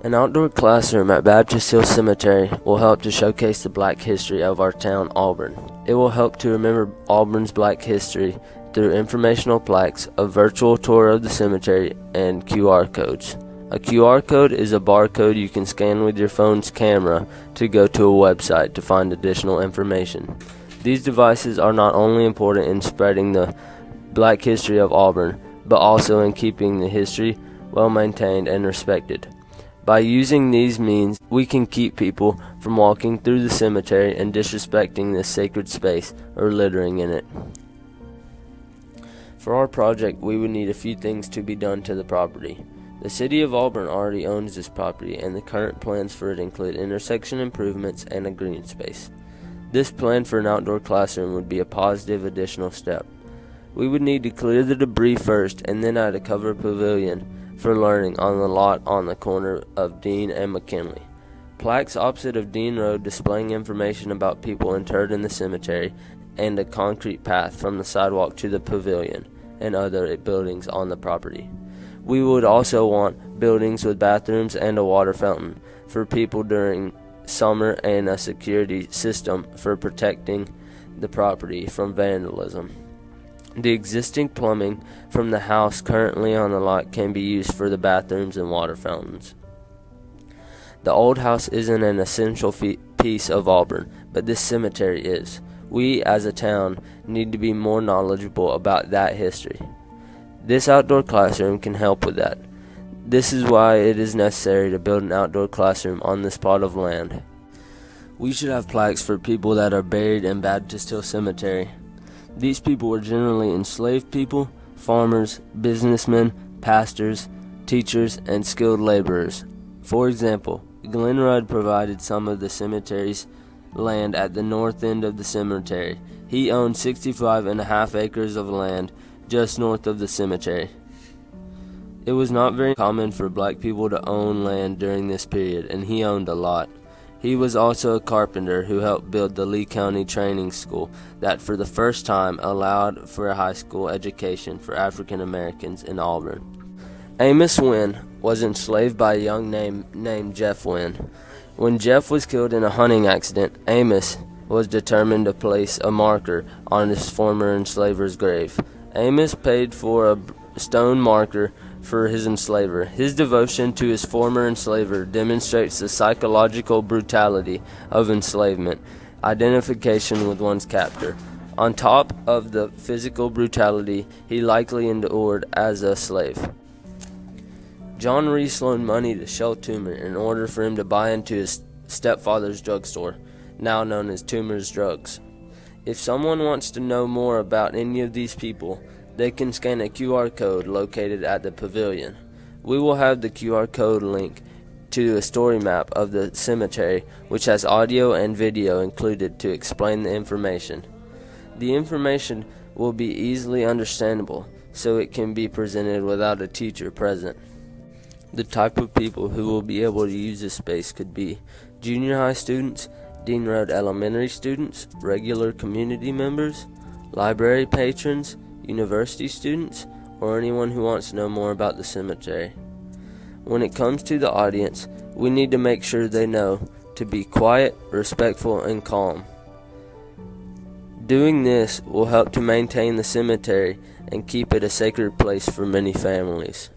An outdoor classroom at Baptist Hill Cemetery will help to showcase the black history of our town, Auburn. It will help to remember Auburn's black history through informational plaques, a virtual tour of the cemetery, and QR codes. A QR code is a barcode you can scan with your phone's camera to go to a website to find additional information. These devices are not only important in spreading the black history of Auburn, but also in keeping the history well maintained and respected. By using these means, we can keep people from walking through the cemetery and disrespecting this sacred space or littering in it. For our project, we would need a few things to be done to the property. The City of Auburn already owns this property, and the current plans for it include intersection improvements and a green space. This plan for an outdoor classroom would be a positive additional step. We would need to clear the debris first and then add a covered pavilion for learning on the lot on the corner of Dean and McKinley. Plaques opposite of Dean Road displaying information about people interred in the cemetery, and a concrete path from the sidewalk to the pavilion and other buildings on the property. We would also want buildings with bathrooms and a water fountain for people during summer and a security system for protecting the property from vandalism. The existing plumbing from the house currently on the lot can be used for the bathrooms and water fountains. The old house isn't an essential piece of Auburn, but this cemetery is. We, as a town, need to be more knowledgeable about that history. This outdoor classroom can help with that. This is why it is necessary to build an outdoor classroom on this plot of land. We should have plaques for people that are buried in Baptist Hill Cemetery. These people were generally enslaved people, farmers, businessmen, pastors, teachers, and skilled laborers. For example, Glenn Rudd provided some of the cemetery's land at the north end of the cemetery. He owned 65.5 acres of land just north of the cemetery. It was not very common for black people to own land during this period, and he owned a lot. He was also a carpenter who helped build the Lee County Training School that for the first time allowed for a high school education for African Americans in Auburn. Amos Wynn was enslaved by a young man named Jeff Wynn. When Jeff was killed in a hunting accident, Amos was determined to place a marker on his former enslaver's grave. Amos paid for a stone marker for his enslaver. His devotion to his former enslaver demonstrates the psychological brutality of enslavement, identification with one's captor. On top of the physical brutality he likely endured as a slave. John Reese loaned money to Shell Toomer in order for him to buy into his stepfather's drugstore, now known as Toomer's Drugs. If someone wants to know more about any of these people, they can scan a QR code located at the pavilion. We will have the QR code link to a story map of the cemetery, which has audio and video included to explain the information. The information will be easily understandable, so it can be presented without a teacher present. The type of people who will be able to use this space could be junior high students, Dean Road Elementary students, regular community members, library patrons, university students, or anyone who wants to know more about the cemetery. When it comes to the audience, we need to make sure they know to be quiet, respectful, and calm. Doing this will help to maintain the cemetery and keep it a sacred place for many families.